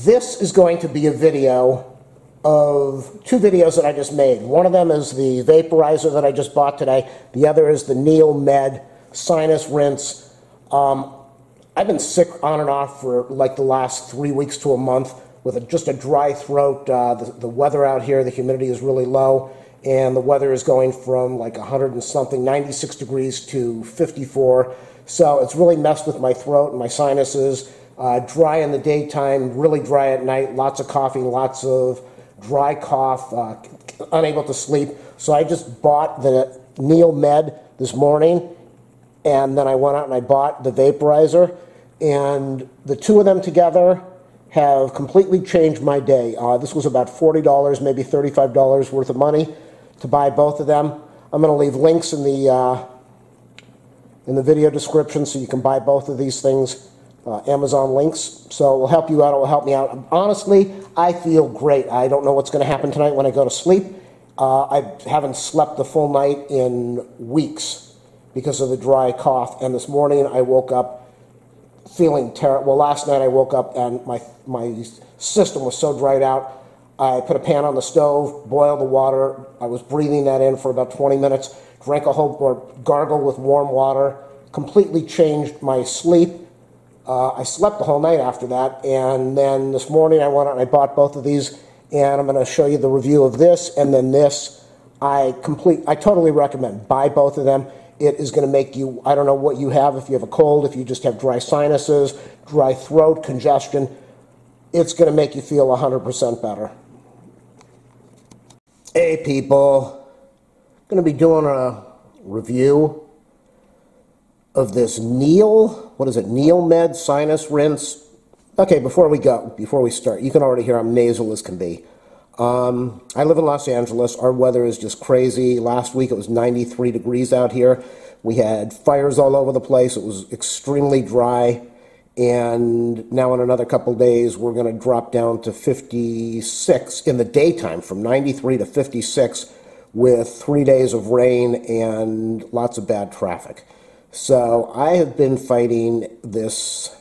This is going to be a video of two videos that I just made. One of them is the vaporizer that I just bought today. The other is the NeilMed sinus rinse. I've been sick on and off for like the last 3 weeks to a month with just a dry throat. The weather out here, the humidity is really low, and the weather is going from like 100 and something, 96 degrees to 54. So it's really messed with my throat and my sinuses. Dry in the daytime, really dry at night, lots of coughing, lots of dry cough, unable to sleep. So I just bought the NeilMed this morning, and then I went out and I bought the vaporizer, and the two of them together have completely changed my day. This was about $40, maybe $35 worth of money to buy both of them. I'm going to leave links in the video description so you can buy both of these things. Amazon links, so it will help you out, it will help me out. Honestly, I feel great. I don't know what's going to happen tonight when I go to sleep. I haven't slept the full night in weeks because of the dry cough, and this morning I woke up feeling terrible. Well, last night I woke up and my system was so dried out. I put a pan on the stove, boiled the water. I was breathing that in for about 20 minutes, drank a whole, or gargled with warm water, completely changed my sleep. I slept the whole night after that, and then this morning I went out and I bought both of these, and I'm going to show you the review of this and then this. I totally recommend. Buy both of them. It is going to make you, I don't know what you have, if you have a cold, if you just have dry sinuses, dry throat, congestion, it's going to make you feel 100% better. Hey people, I'm going to be doing a review of this NeilMed sinus rinse. Okay, before we start, you can already hear I'm nasal as can be. I live in Los Angeles. Our weather is just crazy. Last week it was 93 degrees out here. We had fires all over the place. It was extremely dry. And now in another couple days we're going to drop down to 56 in the daytime, from 93 to 56, with 3 days of rain and lots of bad traffic. So I have been fighting this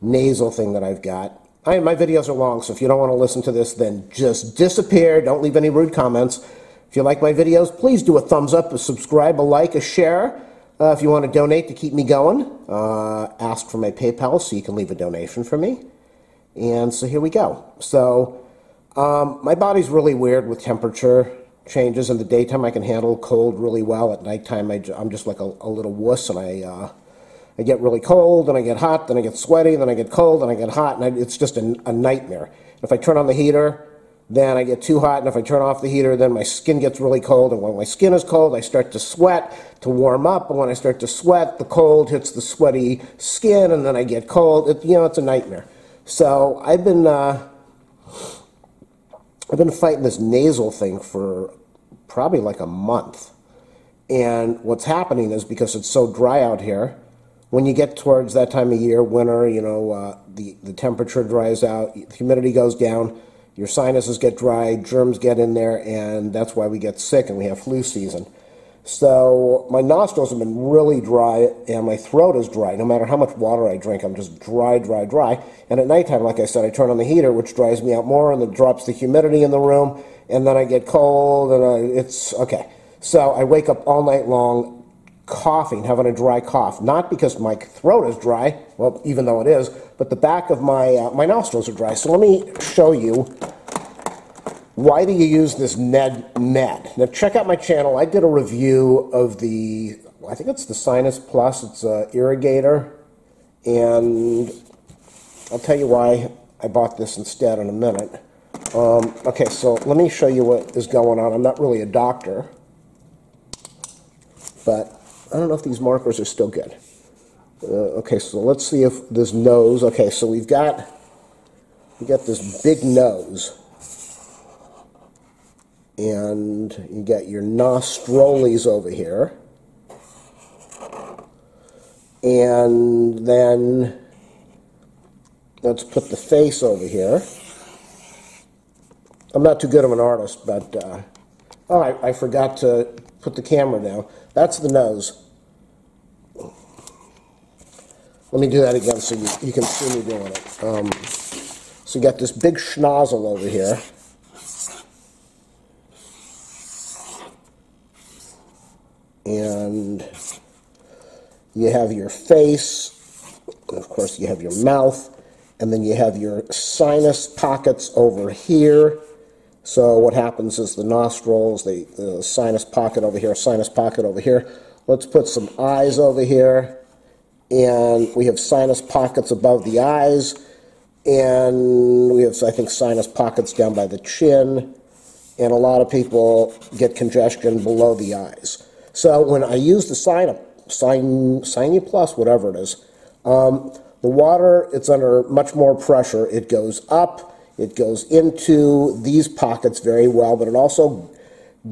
nasal thing that I've got. My videos are long, so if you don't want to listen to this, then just disappear. Don't leave any rude comments. If you like my videos, please do a thumbs up, a subscribe, a like, a share. If you want to donate to keep me going, ask for my PayPal so you can leave a donation for me. And so here we go. So my body's really weird with temperature changes. In the daytime I can handle cold really well. At nighttime I'm just like a little wuss, and I get really cold, and I get hot, then I get sweaty, then I get cold, and I get hot, and it's just a nightmare. If I turn on the heater, then I get too hot, and if I turn off the heater, then my skin gets really cold, and when my skin is cold, I start to sweat to warm up, and when I start to sweat, the cold hits the sweaty skin, and then I get cold. It's a nightmare. So I've been fighting this nasal thing for probably like a month. And what's happening is, because it's so dry out here, when you get towards that time of year, winter, the temperature dries out, the humidity goes down, your sinuses get dry, germs get in there, and that's why we get sick and we have flu season. So my nostrils have been really dry, and my throat is dry. No matter how much water I drink, I'm just dry, dry, dry. And at nighttime, like I said, I turn on the heater, which dries me out more, and it drops the humidity in the room, and then I get cold, and it's okay. So I wake up all night long coughing, having a dry cough. Not because my throat is dry, well, even though it is, but the back of my nostrils are dry. So let me show you, why do you use this NeilMed? Now check out my channel. I did a review of I think it's the Sinus Plus. It's an irrigator, and I'll tell you why I bought this instead in a minute. Okay, so let me show you what is going on. I'm not really a doctor, but I don't know if these markers are still good. Okay, so let's see if this nose. Okay, so we got this big nose, and you got your nostrils over here, and then let's put the face over here. I'm not too good of an artist, but oh, I forgot to put the camera down. That's the nose. Let me do that again so you can see me doing it. So you got this big schnozzle over here. And you have your face, and of course you have your mouth, and then you have your sinus pockets over here. So what happens is the nostrils, the sinus pocket over here, sinus pocket over here. Let's put some eyes over here, and we have sinus pockets above the eyes, and we have, I think, sinus pockets down by the chin, and a lot of people get congestion below the eyes. So when I use the Sinus+, whatever it is, the water, it's under much more pressure. It goes up, it goes into these pockets very well, but it also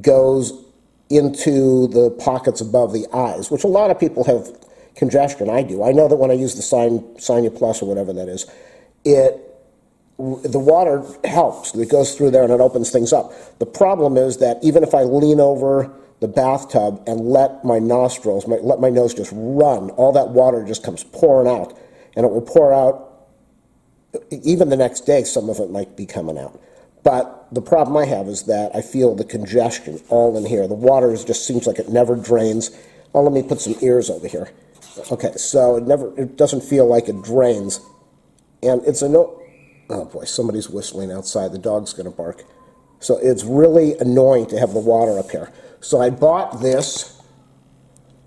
goes into the pockets above the eyes, which a lot of people have congestion. I do. I know that when I use the Sinus+ or whatever that is, the water helps. It goes through there and it opens things up. The problem is that even if I lean over the bathtub and let my nostrils, let my nose just run, all that water just comes pouring out, and it will pour out, even the next day some of it might be coming out. But the problem I have is that I feel the congestion all in here. The water just seems like it never drains. Oh, let me put some ears over here. Okay, so it doesn't feel like it drains, and it's oh boy, somebody's whistling outside. The dog's going to bark. So it's really annoying to have the water up here. So I bought this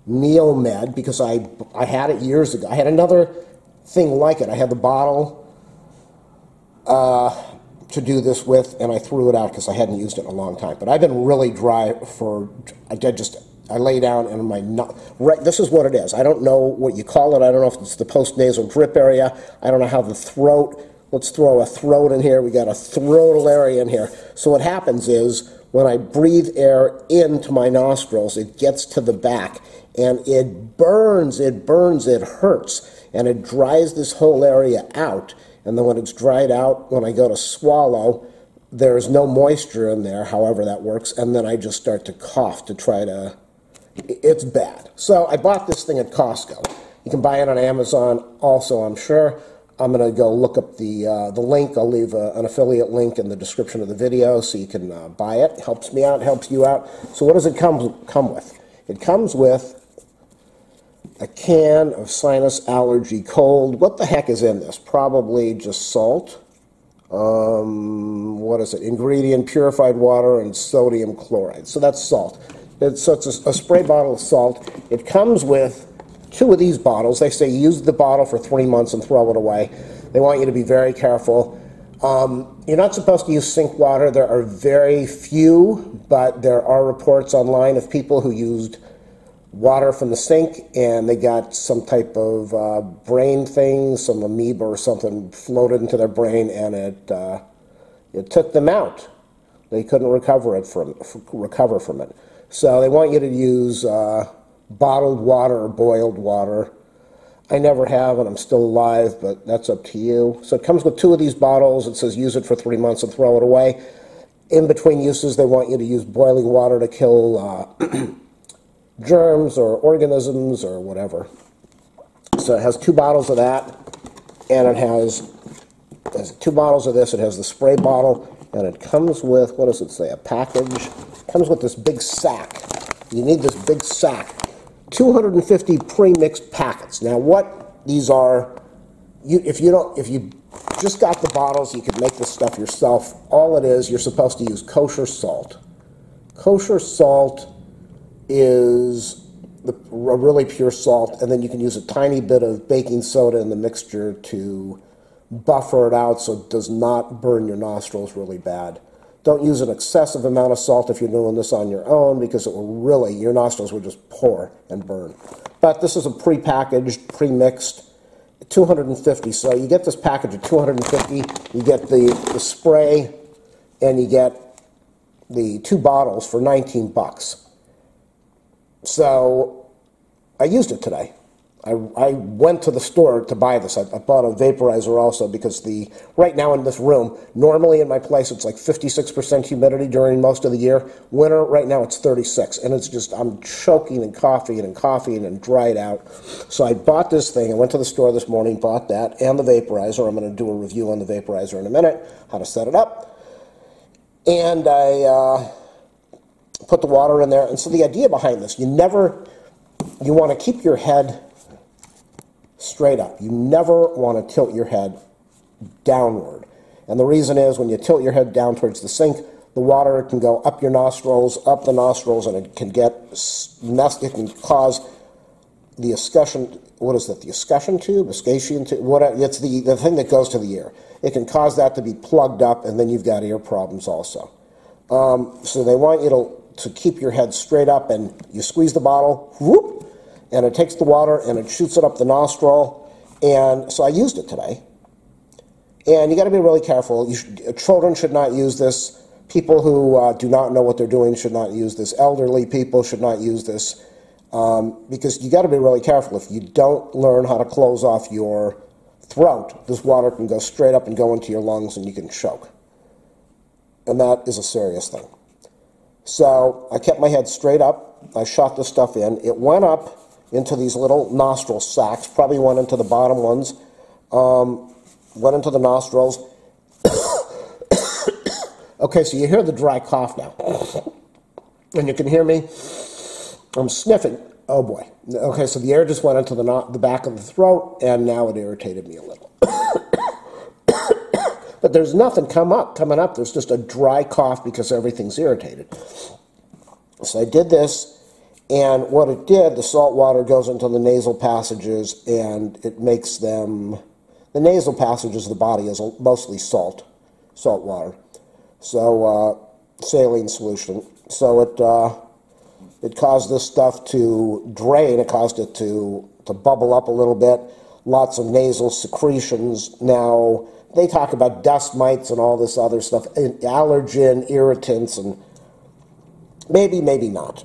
NeilMed because I had it years ago. I had another thing like it. I had the bottle to do this with, and I threw it out because I hadn't used it in a long time. But I've been really dry I lay down and this is what it is. I don't know what you call it. I don't know if it's the postnasal drip area. I don't know how the throat, let's throw a throat in here. We got a throatal area in here. So what happens is when I breathe air into my nostrils, it gets to the back and it burns, it hurts, and it dries this whole area out. And then when it's dried out, when I go to swallow, there's no moisture in there, however that works, and then I just start to cough to try to, it's bad. So I bought this thing at Costco. You can buy it on Amazon also, I'm sure. I'm going to go look up the link. I'll leave an affiliate link in the description of the video so you can buy it. It helps me out, helps you out. So what does it come with? It comes with a can of sinus allergy cold. What the heck is in this? Probably just salt. What is it? Ingredient, purified water, and sodium chloride. So that's salt. So it's a spray bottle of salt. It comes with 2 of these bottles. They say use the bottle for 3 months and throw it away. They want you to be very careful. You're not supposed to use sink water. There are very few, but there are reports online of people who used water from the sink and they got some type of brain thing, some amoeba or something floated into their brain, and it took them out. They couldn't recover from it. So they want you to use bottled water or boiled water. I never have, and I'm still alive, but that's up to you. So it comes with 2 of these bottles. It says use it for 3 months and throw it away. In between uses, they want you to use boiling water to kill germs or organisms or whatever. So it has 2 bottles of that, and it has 2 bottles of this. It has the spray bottle, and it comes with, what does it say, a package? It comes with this big sack. You need this big sack. 250 pre-mixed packets. Now what these are, if you just got the bottles, you could make this stuff yourself. All it is, you're supposed to use kosher salt. Kosher salt is a really pure salt, and then you can use a tiny bit of baking soda in the mixture to buffer it out so it does not burn your nostrils really bad. Don't use an excessive amount of salt if you're doing this on your own, because it will really, your nostrils will just pour and burn. But this is a pre-packaged, pre-mixed, 250. So you get this package of 250, you get the spray, and you get the 2 bottles for 19 bucks. So I used it today. I went to the store to buy this. I bought a vaporizer also because right now in this room, normally in my place it's like 56% humidity during most of the year. Winter, right now it's 36, and it's just, I'm choking and coughing and dried out. So I bought this thing. I went to the store this morning, bought that, and the vaporizer. I'm going to do a review on the vaporizer in a minute, how to set it up. And I put the water in there. And so the idea behind this, you want to keep your head straight up. You never want to tilt your head downward. And the reason is when you tilt your head down towards the sink, the water can go up your nostrils, up the nostrils, and it can get messed. It can cause the escutcheon, what is it, the escutcheon tube, escutcheon tube, it's the thing that goes to the ear. It can cause that to be plugged up, and then you've got ear problems also. So they want you to keep your head straight up, and you squeeze the bottle, whoop, and it takes the water and it shoots it up the nostril. And so I used it today. And you got to be really careful. Children should not use this. People who do not know what they're doing should not use this. Elderly people should not use this because you got to be really careful. If you don't learn how to close off your throat, this water can go straight up and go into your lungs and you can choke. And that is a serious thing. So I kept my head straight up. I shot this stuff in. It went up into these little nostril sacs, probably went into the bottom ones, went into the nostrils. Okay, so you hear the dry cough now. And you can hear me. I'm sniffing. Oh boy. Okay, so the air just went into the back of the throat, and now it irritated me a little. But there's nothing coming up. There's just a dry cough because everything's irritated. So I did this. And what it did, the salt water goes into the nasal passages, and it makes them, the nasal passages of the body is mostly salt water. So, saline solution. So it caused this stuff to drain. It caused it to bubble up a little bit. Lots of nasal secretions. Now, they talk about dust mites and all this other stuff, and allergen, irritants, and maybe not.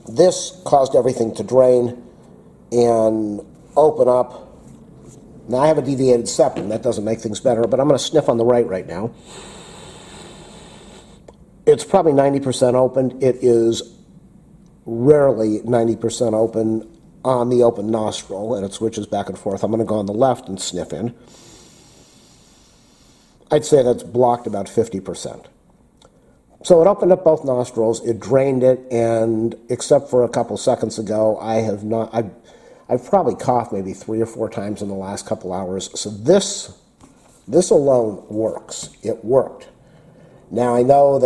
This caused everything to drain and open up. Now, I have a deviated septum. That doesn't make things better, but I'm going to sniff on the right now. It's probably 90% opened. It is rarely 90% open on the open nostril, and it switches back and forth. I'm going to go on the left and sniff in. I'd say that's blocked about 50%. So it opened up both nostrils, it drained it, and except for a couple seconds ago, I've probably coughed maybe 3 or 4 times in the last couple hours. So this alone works. It worked. Now I know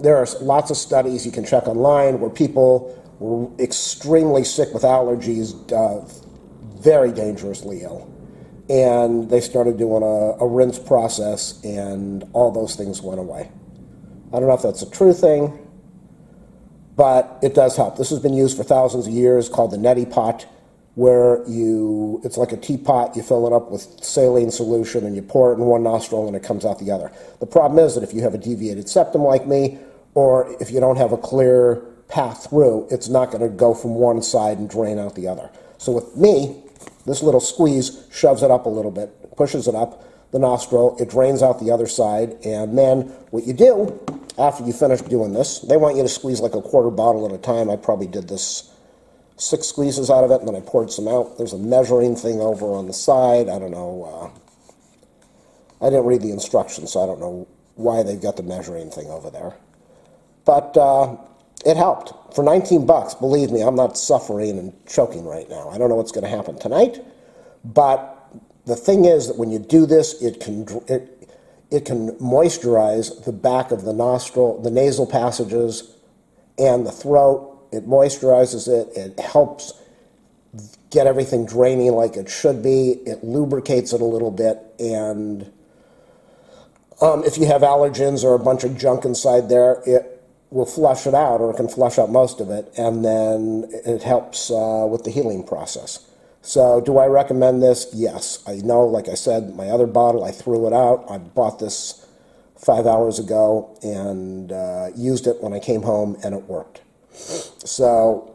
there are lots of studies you can check online where people were extremely sick with allergies, very dangerously ill. And they started doing a rinse process, and all those things went away. I don't know if that's a true thing, but it does help. This has been used for thousands of years, called the neti pot, where it's like a teapot, you fill it up with saline solution, and you pour it in one nostril, and it comes out the other. The problem is that if you have a deviated septum like me, or if you don't have a clear path through, it's not going to go from one side and drain out the other. So with me, this little squeeze shoves it up a little bit, pushes it up the nostril, it drains out the other side, and then what you do after you finish doing this, they want you to squeeze like a quarter bottle at a time. I probably did this 6 squeezes out of it, and then I poured some out. There's a measuring thing over on the side. I don't know. I didn't read the instructions, so I don't know why they've got the measuring thing over there. But it helped. For 19 bucks, believe me, I'm not suffering and choking right now. I don't know what's going to happen tonight, but the thing is that when you do this, it can moisturize the back of the nostril, the nasal passages, and the throat. It moisturizes it. It helps get everything draining like it should be. It lubricates it a little bit, and if you have allergens or a bunch of junk inside there, it will flush it out, or it can flush out most of it, and then it helps with the healing process. So do I recommend this? Yes. I know, like I said, my other bottle, I threw it out. I bought this 5 hours ago and used it when I came home, and it worked. So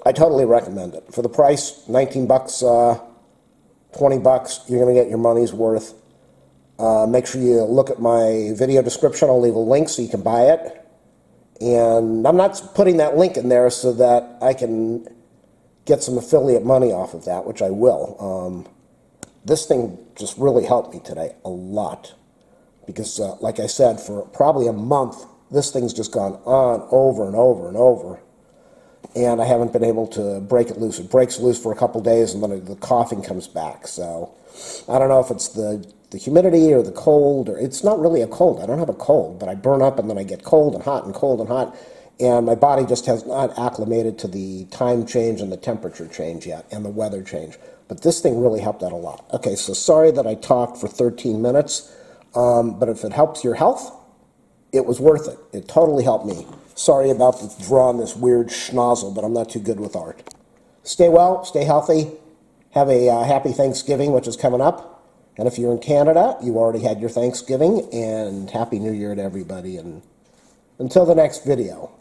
I totally recommend it. For the price, 19 bucks, 20 bucks, you're going to get your money's worth. Make sure you look at my video description. I'll leave a link so you can buy it. And I'm not putting that link in there so that I can get some affiliate money off of that, which I will. This thing just really helped me today a lot. Because, like I said, for probably a month, this thing's just gone on over and over and over. And I haven't been able to break it loose. It breaks loose for a couple days, and then the coughing comes back. So I don't know if it's the humidity or the cold, or it's not really a cold. I don't have a cold, but I burn up and then I get cold and hot and cold and hot. And my body just has not acclimated to the time change and the temperature change yet, and the weather change. But this thing really helped out a lot. Okay, so sorry that I talked for 13 minutes, but if it helps your health, it was worth it. It totally helped me. Sorry about drawing this weird schnozzle, but I'm not too good with art. Stay well, stay healthy. Have a happy Thanksgiving, which is coming up. And if you're in Canada, you already had your Thanksgiving, and Happy New Year to everybody. And until the next video.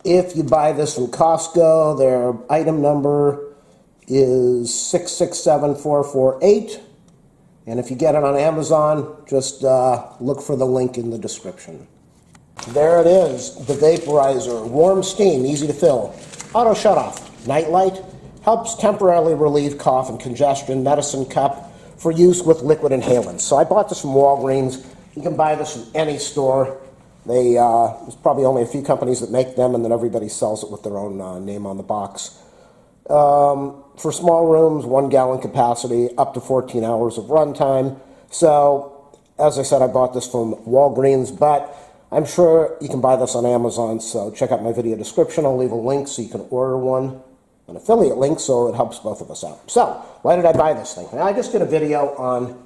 If you buy this from Costco, their item number is 667448. And if you get it on Amazon, just look for the link in the description. There it is, the vaporizer. Warm steam, easy to fill. Auto shutoff. Night light. Helps temporarily relieve cough and congestion. Medicine cup for use with liquid inhalants. So I bought this from Walgreens. You can buy this from any store. There's probably only a few companies that make them, and then everybody sells it with their own name on the box. For small rooms, 1 gallon capacity, up to 14 hours of runtime. So, as I said, I bought this from Walgreens, but I'm sure you can buy this on Amazon, so check out my video description. I'll leave a link so you can order one, an affiliate link, so it helps both of us out. So, why did I buy this thing? I just did a video on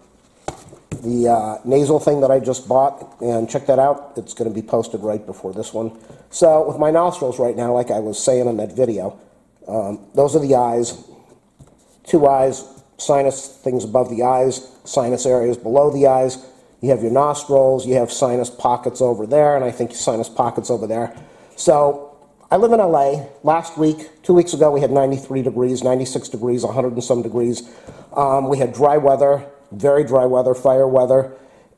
the nasal thing that I just bought, and check that out. It's going to be posted right before this one. So, with my nostrils right now, like I was saying in that video, those are the eyes. 2 eyes, sinus things above the eyes, sinus areas below the eyes. You have your nostrils, you have sinus pockets over there, and I think sinus pockets over there. So, I live in LA. Last week, 2 weeks ago, we had 93 degrees, 96 degrees, 100 and some degrees. We had dry weather, very dry weather, fire weather,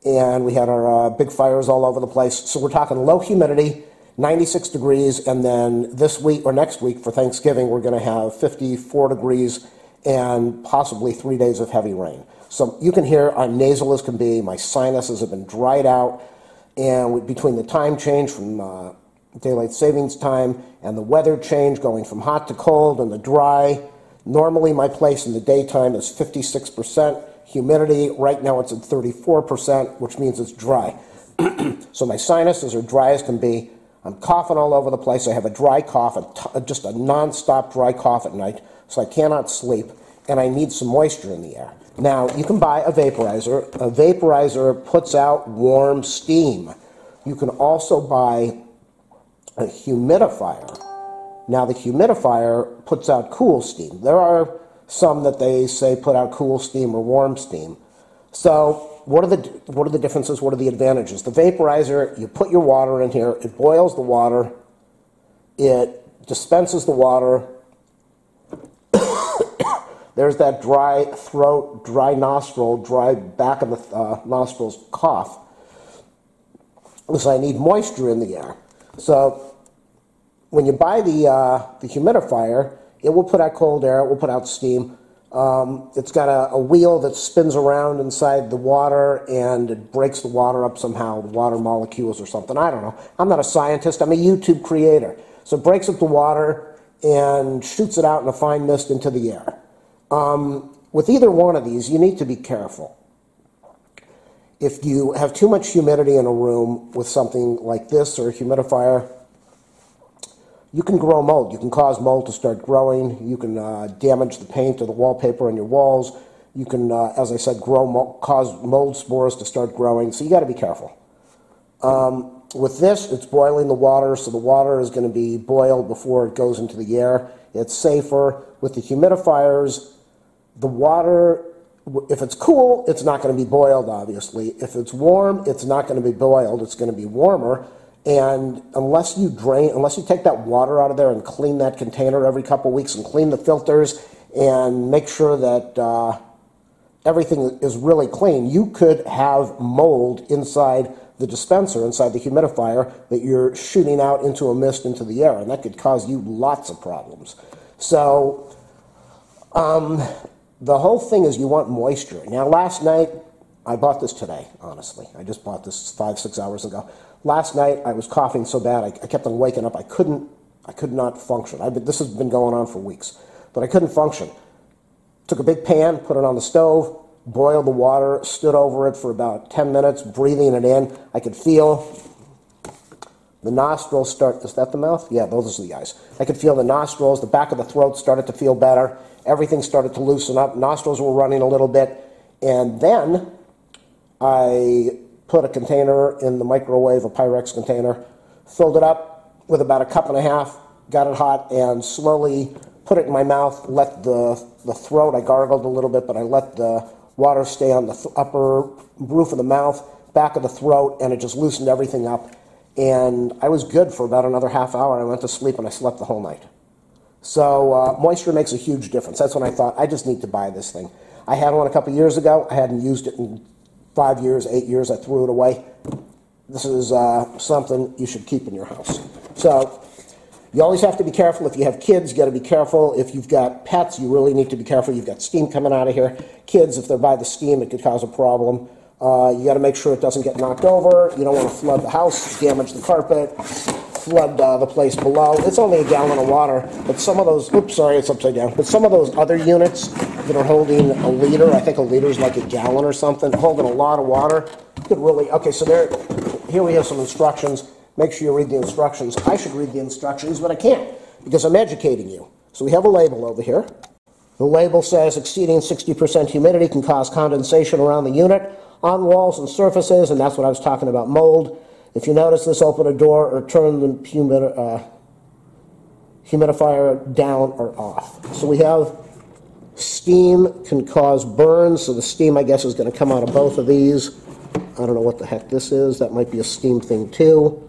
and we had our big fires all over the place. So we're talking low humidity, 96 degrees, and then this week or next week for Thanksgiving, we're going to have 54 degrees and possibly 3 days of heavy rain. So you can hear I'm nasal as can be. My sinuses have been dried out, and between the time change from daylight savings time and the weather change going from hot to cold and the dry, normally my place in the daytime is 56% humidity. Right now it's at 34%, which means it's dry. So my sinuses are dry as can be. I'm coughing all over the place. I have a dry cough, just a non-stop dry cough at night, so I cannot sleep, and I need some moisture in the air. Now, you can buy a vaporizer. A vaporizer puts out warm steam. You can also buy a humidifier. Now, the humidifier puts out cool steam. There are some that they say put out cool steam or warm steam. So, what are the differences? What are the advantages? The vaporizer, you put your water in here, it boils the water, it dispenses the water. There's that dry throat, dry nostril, dry back of the nostrils cough. So I need moisture in the air. So when you buy the humidifier, it will put out cold air, it will put out steam. It's got a wheel that spins around inside the water, and it breaks the water up somehow, the water molecules or something. I don't know. I'm not a scientist. I'm a YouTube creator. So it breaks up the water and shoots it out in a fine mist into the air. With either one of these, you need to be careful. If you have too much humidity in a room with something like this or a humidifier, you can grow mold. You can cause mold to start growing. You can damage the paint or the wallpaper on your walls. You can, as I said, cause mold spores to start growing. So you got to be careful. With this, it's boiling the water, so the water is going to be boiled before it goes into the air. It's safer. With the humidifiers, the water, if it's cool, it's not going to be boiled, obviously. If it's warm, it's not going to be boiled. It's going to be warmer, And unless you take that water out of there and clean that container every couple weeks and clean the filters and make sure that everything is really clean, you could have mold inside the dispenser, inside the humidifier that you're shooting out into a mist into the air, and that could cause you lots of problems. So the whole thing is you want moisture. Now, last night, I bought this today, honestly. I just bought this 5-6 hours ago. Last night, I was coughing so bad, I kept on waking up. I could not function. This has been going on for weeks, but I couldn't function. Took a big pan, put it on the stove, boiled the water, stood over it for about 10 minutes, breathing it in. I could feel the nostrils start, is that the mouth? Yeah, those are the eyes. I could feel the nostrils, the back of the throat started to feel better. Everything started to loosen up. Nostrils were running a little bit. And then I put a container in the microwave, a Pyrex container, filled it up with about a cup and a half, got it hot, and slowly put it in my mouth, let the throat, I gargled a little bit, but I let the water stay on the upper roof of the mouth, back of the throat, and it just loosened everything up. And I was good for about another half hour. I went to sleep and I slept the whole night. So moisture makes a huge difference. That's when I thought, I just need to buy this thing. I had one a couple years ago. I hadn't used it in 5 years, 8 years. I threw it away. This is something you should keep in your house. So you always have to be careful. If you have kids, you got to be careful. If you've got pets, you really need to be careful. You've got steam coming out of here. Kids, if they're by the steam, it could cause a problem. You got to make sure it doesn't get knocked over. You don't want to flood the house, damage the carpet, flood the place below. It's only a gallon of water, but some of those, oops, sorry, it's upside down. But some of those other units that are holding a liter, I think a liter is like a gallon or something, holding a lot of water, could really, okay, so here we have some instructions. Make sure you read the instructions. I should read the instructions, but I can't because I'm educating you. So we have a label over here. The label says exceeding 60% humidity can cause condensation around the unit, on walls and surfaces, and that's what I was talking about, mold. If you notice this, open a door or turn the humidifier down or off. So we have steam can cause burns, so the steam, I guess, is going to come out of both of these. I don't know what the heck this is. That might be a steam thing too.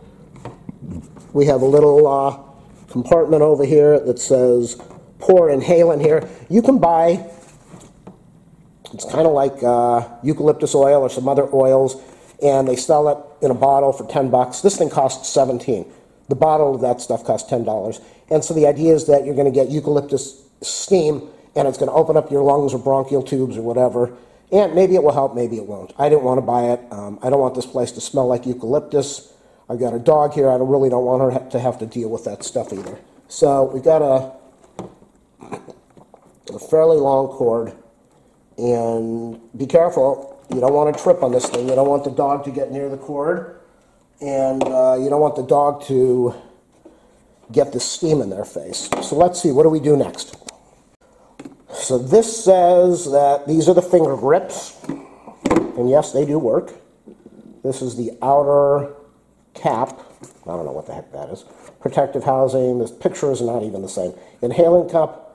We have a little compartment over here that says pour inhalant here. You can buy, it's kind of like eucalyptus oil or some other oils, and they sell it in a bottle for $10. This thing costs $17. The bottle of that stuff costs $10. And so the idea is that you're going to get eucalyptus steam, and it's going to open up your lungs or bronchial tubes or whatever. And maybe it will help, maybe it won't. I didn't want to buy it. I don't want this place to smell like eucalyptus. I've got a dog here. I really don't want her to have to deal with that stuff either. So we've got a fairly long cord. And be careful. You don't want to trip on this thing. You don't want the dog to get near the cord. And you don't want the dog to get the steam in their face. So let's see. What do we do next? So this says that these are the finger grips. And yes, they do work. This is the outer cap. I don't know what the heck that is. Protective housing. This picture is not even the same. Inhalant cup.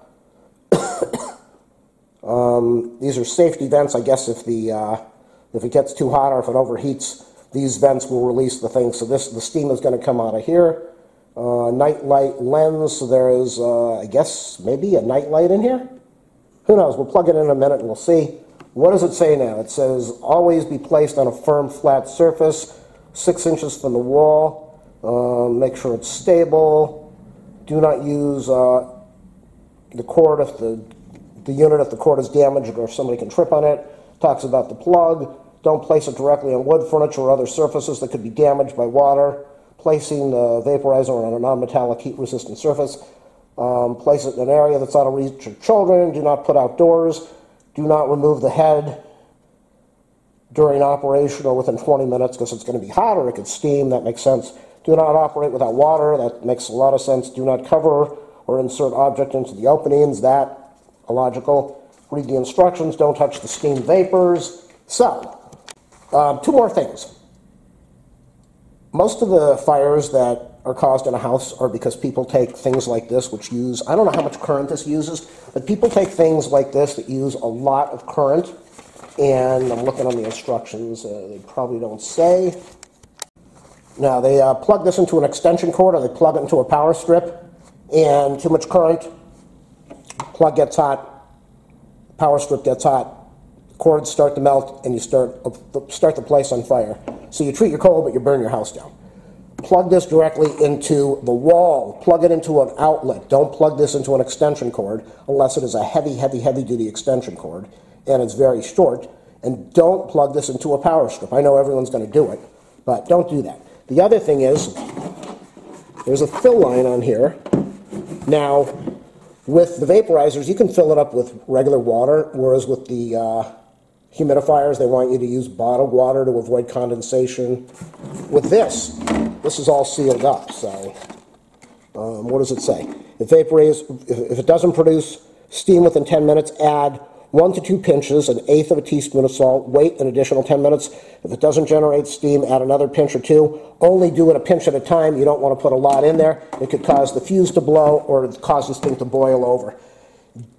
These are safety vents. I guess if it gets too hot or if it overheats, these vents will release the thing. So the steam is going to come out of here. Night light lens. So there is, I guess, maybe a night light in here. Who knows? We'll plug it in a minute and we'll see. What does it say now? It says always be placed on a firm, flat surface, 6 inches from the wall. Make sure it's stable. Do not use the cord if the unit if the cord is damaged or if somebody can trip on it. Talks about the plug. Don't place it directly on wood, furniture, or other surfaces that could be damaged by water. Placing the vaporizer on a non-metallic heat-resistant surface. Place it in an area that's out of reach of children. Do not put outdoors. Do not remove the head during operation or within 20 minutes because it's going to be hot or it could steam. That makes sense. Do not operate without water. That makes a lot of sense. Do not cover or insert object into the openings. That, illogical. Read the instructions. Don't touch the steam vapors. So, 2 more things. Most of the fires that are caused in a house are because people take things like this, which use, I don't know how much current this uses, but people take things like this that use a lot of current, and I'm looking on the instructions, they probably don't say. Now, they plug this into an extension cord, or they plug it into a power strip, and too much current, plug gets hot, power strip gets hot, cords start to melt, and you start the place on fire. So you treat your coal, but you burn your house down. Plug this directly into the wall. Plug it into an outlet. Don't plug this into an extension cord unless it is a heavy, heavy, heavy-duty extension cord, and it's very short. And don't plug this into a power strip. I know everyone's going to do it, but don't do that. The other thing is, there's a fill line on here. Now, with the vaporizers, you can fill it up with regular water, whereas with the humidifiers, they want you to use bottled water to avoid condensation. With this is all sealed up, so what does it say? If it doesn't produce steam within 10 minutes, add 1 to 2 pinches, 1/8 of a teaspoon of salt, wait an additional 10 minutes. If it doesn't generate steam, add another pinch or 2. Only do it a pinch at a time. You don't want to put a lot in there. It could cause the fuse to blow or cause this thing to boil over.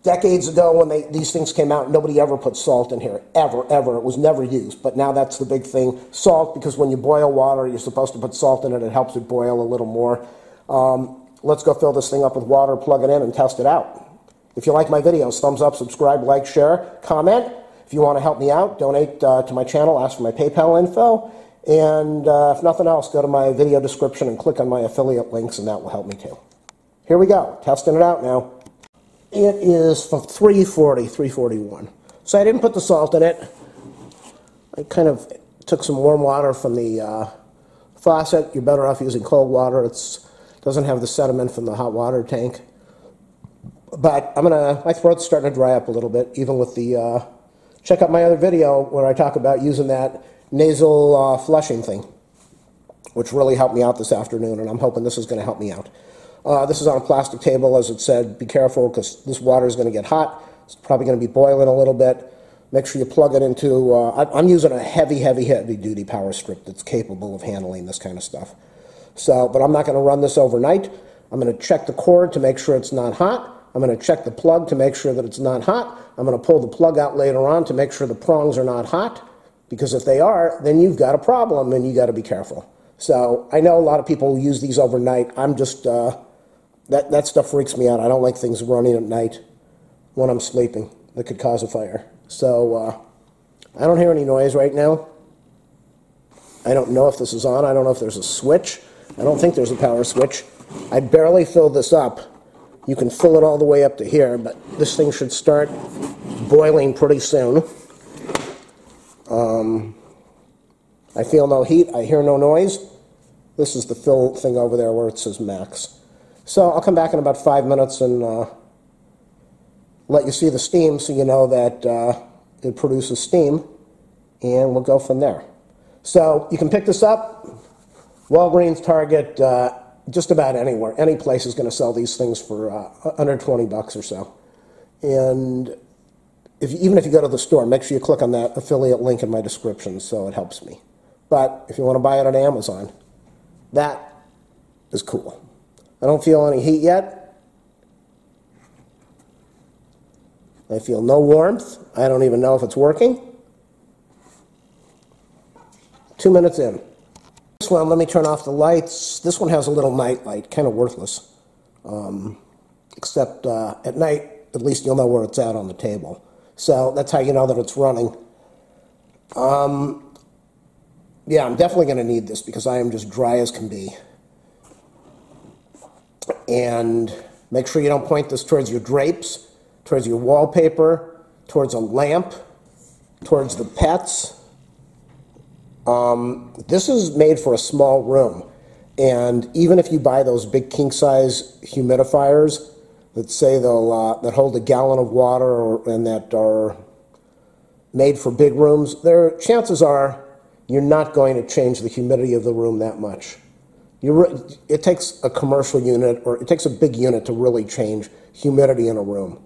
Decades ago when these things came out, nobody ever put salt in here, ever. It was never used, but now that's the big thing. Salt, because when you boil water, you're supposed to put salt in it. It helps it boil a little more. Let's go fill this thing up with water, plug it in, and test it out. If you like my videos, thumbs up, subscribe, like, share, comment. If you want to help me out, donate to my channel, ask for my PayPal info. And if nothing else, go to my video description and click on my affiliate links, and that will help me too. Here we go, testing it out now. It is from 341. So I didn't put the salt in it. I kind of took some warm water from the faucet. You're better off using cold water. It doesn't have the sediment from the hot water tank. But my throat's starting to dry up a little bit, even with the, check out my other video where I talk about using that nasal flushing thing, which really helped me out this afternoon, and I'm hoping this is going to help me out. This is on a plastic table, as it said. Be careful, because this water is going to get hot. It's probably going to be boiling a little bit. Make sure you plug it into, I'm using a heavy, heavy, heavy-duty power strip that's capable of handling this kind of stuff. So, but I'm not going to run this overnight. I'm going to check the cord to make sure it's not hot. I'm going to check the plug to make sure that it's not hot. I'm going to pull the plug out later on to make sure the prongs are not hot, because if they are, then you've got a problem and you got to be careful. So I know a lot of people use these overnight. I'm just, that stuff freaks me out. I don't like things running at night when I'm sleeping that could cause a fire. So I don't hear any noise right now. I don't know if this is on. I don't know if there's a switch. I don't think there's a power switch. I barely filled this up. You can fill it all the way up to here, but this thing should start boiling pretty soon. I feel no heat. I hear no noise. This is the fill thing over there where it says max. So I'll come back in about 5 minutes and let you see the steam so you know that it produces steam, and we'll go from there. So you can pick this up, Walgreens, Target, just about anywhere. Any place is going to sell these things for under 20 bucks or so. And even if you go to the store, make sure you click on that affiliate link in my description so it helps me. But if you want to buy it on Amazon, that is cool. I don't feel any heat yet. I feel no warmth. I don't even know if it's working. 2 minutes in. This one, let me turn off the lights. This one has a little night light, kind of worthless. Except at night, at least you'll know where it's at on the table. So that's how you know that it's running. Yeah, I'm definitely going to need this because I am just dry as can be. And make sure you don't point this towards your drapes, towards your wallpaper, towards a lamp, towards the pets. This is made for a small room, and even if you buy those big king-size humidifiers that say they'll that hold a gallon of water and that are made for big rooms, chances are you're not going to change the humidity of the room that much. It takes a commercial unit, or it takes a big unit to really change humidity in a room.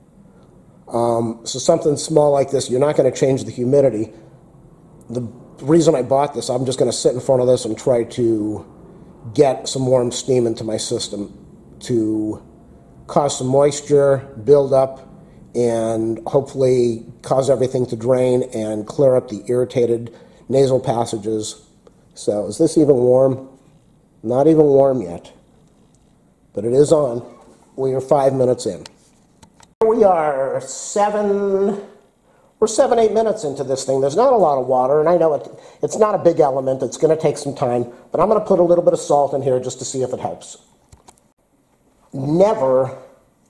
So something small like this, you're not going to change the humidity. The reason I bought this, I'm just going to sit in front of this and try to get some warm steam into my system to cause some moisture, build up, and hopefully cause everything to drain and clear up the irritated nasal passages. So is this even warm? Not even warm yet, but it is on. We are 5 minutes in. We are we're 7-8 minutes into this thing. There's not a lot of water, and I know it's not a big element. It's going to take some time, but I'm going to put a little bit of salt in here just to see if it helps. Never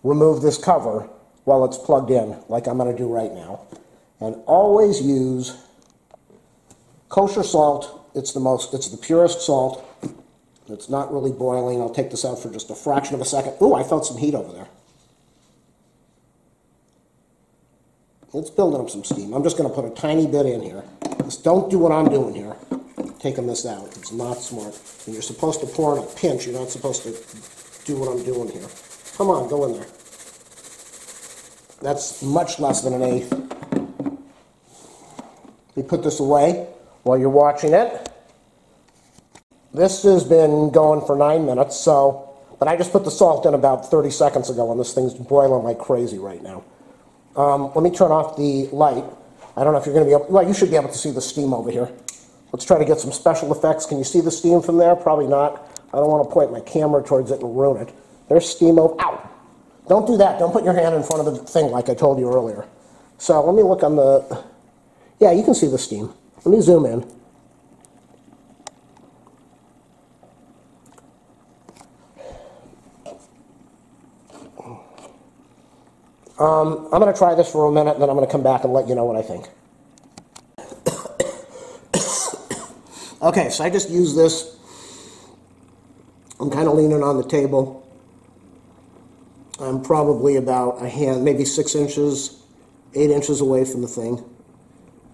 remove this cover while it's plugged in, like I'm going to do right now. And always use kosher salt. It's the purest salt. It's not really boiling. I'll take this out for just a fraction of a second. Ooh, I felt some heat over there. It's building up some steam. I'm just going to put a tiny bit in here. Just don't do what I'm doing here. Taking this out. It's not smart. And you're supposed to pour in a pinch. You're not supposed to do what I'm doing here. Come on, go in there. That's much less than an eighth. You put this away while you're watching it. This has been going for 9 minutes, but I just put the salt in about 30 seconds ago, and this thing's boiling like crazy right now. Let me turn off the light. I don't know if you're going to be able, well, you should be able to see the steam over here. Let's try to get some special effects. Can you see the steam from there? Probably not. I don't want to point my camera towards it and ruin it. There's steam over, ow! Don't do that. Don't put your hand in front of the thing like I told you earlier. So let me look on the, yeah, you can see the steam. Let me zoom in. I'm going to try this for a minute, and then I'm going to come back and let you know what I think. Okay, so I just used this. I'm kind of leaning on the table. I'm probably about a hand, maybe 6 inches, 8 inches away from the thing.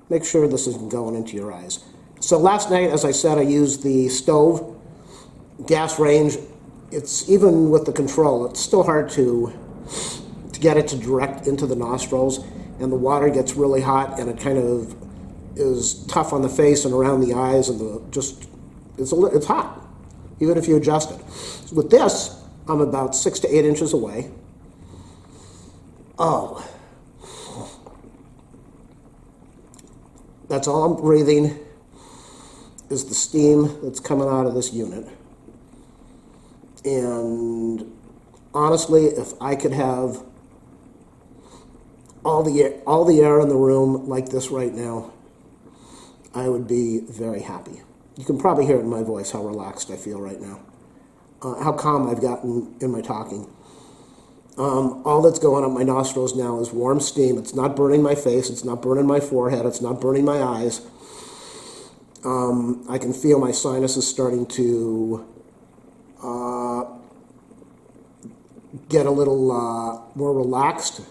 Make sure this isn't going into your eyes. So last night, as I said, I used the stove, gas range. It's even with the control, it's still hard to get it to direct into the nostrils, and the water gets really hot, and it kind of is tough on the face and around the eyes, and it's hot, even if you adjust it. So with this, I'm about 6 to 8 inches away. Oh, that's all I'm breathing is the steam that's coming out of this unit. And honestly, if I could have all the air in the room like this right now, I would be very happy. You can probably hear it in my voice how relaxed I feel right now, how calm I've gotten in my talking. All that's going up my nostrils now is warm steam. It's not burning my face. It's not burning my forehead. It's not burning my eyes. I can feel my sinuses starting to get a little more relaxed,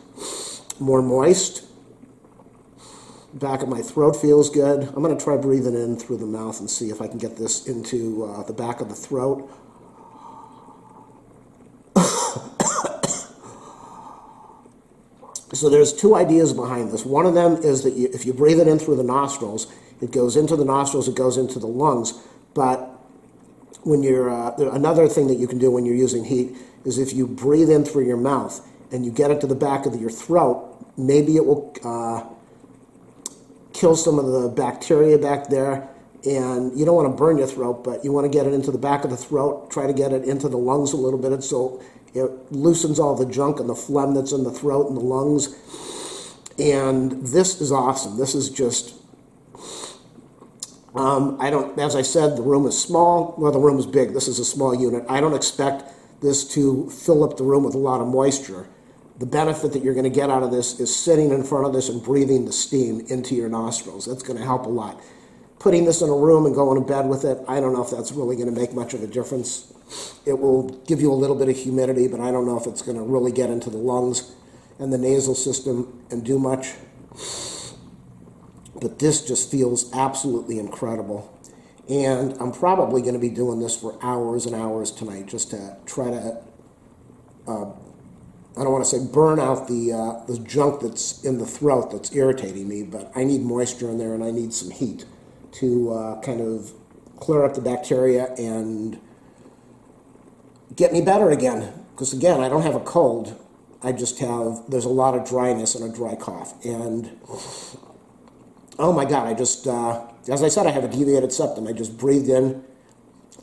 more moist. Back of my throat feels good. I'm going to try breathing in through the mouth and see if I can get this into the back of the throat. So there's 2 ideas behind this. One of them is that if you breathe it in through the nostrils, it goes into the nostrils, it goes into the lungs. But when you're another thing that you can do when you're using heat is if you breathe in through your mouth and you get it to the back of your throat, maybe it will kill some of the bacteria back there. And you don't want to burn your throat, but you want to get it into the back of the throat, try to get it into the lungs a little bit so it loosens all the junk and the phlegm that's in the throat and the lungs. And this is awesome. This is just, as I said, the room is small. Well, the room is big. This is a small unit. I don't expect this to fill up the room with a lot of moisture. The benefit that you're going to get out of this is sitting in front of this and breathing the steam into your nostrils. That's going to help a lot. Putting this in a room and going to bed with it, I don't know if that's really going to make much of a difference. It will give you a little bit of humidity, but I don't know if it's going to really get into the lungs and the nasal system and do much. But this just feels absolutely incredible. And I'm probably going to be doing this for hours and hours tonight just to try to, I don't want to say burn out the junk that's in the throat that's irritating me, but I need moisture in there and I need some heat to kind of clear up the bacteria and get me better again. Because again, I don't have a cold. I just have, there's a lot of dryness and a dry cough. And, oh my God, I just, as I said, I have a deviated septum. I just breathed in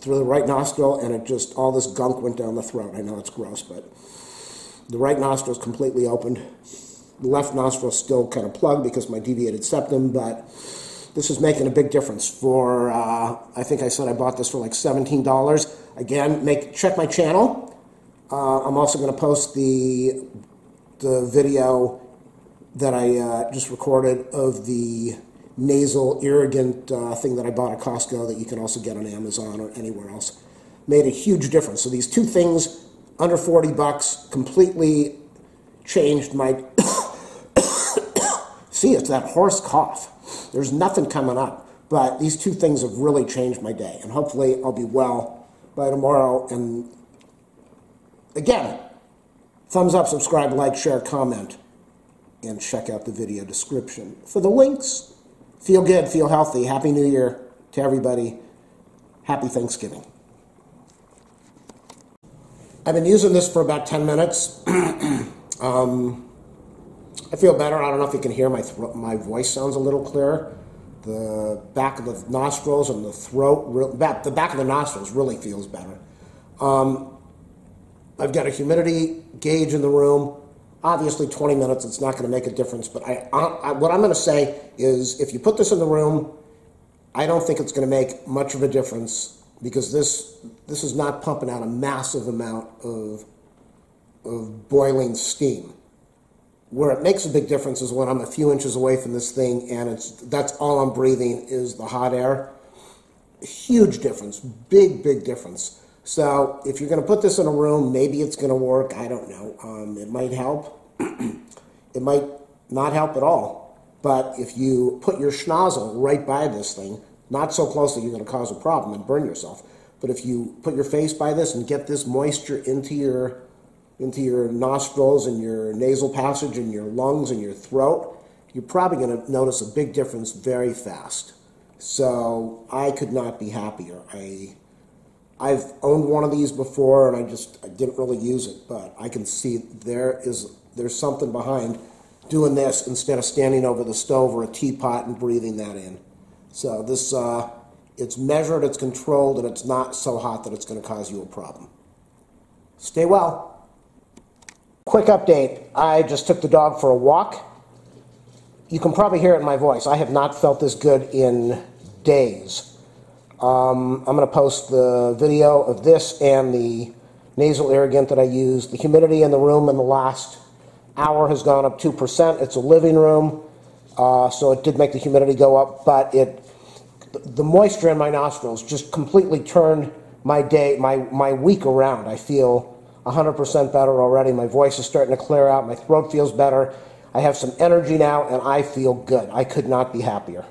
through the right nostril, and it just, all this gunk went down the throat. I know it's gross, but the right nostril is completely opened. The left nostril is still kind of plugged because of my deviated septum, but this is making a big difference. For, I think I said I bought this for like $17. Again, check my channel. I'm also going to post the video that I just recorded of the nasal irrigant thing that I bought at Costco that you can also get on Amazon or anywhere else. Made a huge difference. So these two things, under 40 bucks, completely changed my... See, it's that hoarse cough. There's nothing coming up, but these two things have really changed my day, and hopefully I'll be well by tomorrow. And again, thumbs up, subscribe, like, share, comment, and check out the video description for the links. Feel good, feel healthy. Happy New Year to everybody. Happy Thanksgiving. I've been using this for about 10 minutes. I feel better. I don't know if you can hear my voice sounds a little clearer. The back of the nostrils and the throat, the back of the nostrils really feels better. I've got a humidity gauge in the room. Obviously, 20 minutes, it's not going to make a difference. But what I'm going to say is, if you put this in the room, I don't think it's going to make much of a difference, because this is not pumping out a massive amount of boiling steam. Where it makes a big difference is when I'm a few inches away from this thing, and that's all I'm breathing is the hot air. Huge difference, big difference. So if you're going to put this in a room, maybe it's going to work. I don't know. It might help. It might not help at all. But if you put your schnozzle right by this thing, not so close that you're going to cause a problem and burn yourself, but if you put your face by this and get this moisture into your nostrils and your nasal passage and your lungs and your throat, you're probably going to notice a big difference very fast. So I could not be happier. I've owned one of these before, and I didn't really use it, but I can see there's something behind doing this instead of standing over the stove or a teapot and breathing that in. So this, it's measured, it's controlled, and it's not so hot that it's going to cause you a problem. Stay well. Quick update. I just took the dog for a walk. You can probably hear it in my voice. I have not felt this good in days. I'm going to post the video of this and the nasal irrigant that I used. The humidity in the room in the last hour has gone up 2%. It's a living room, so it did make the humidity go up, but the moisture in my nostrils just completely turned my day, my week around. I feel 100% better already. My voice is starting to clear out. My throat feels better. I have some energy now, and I feel good. I could not be happier.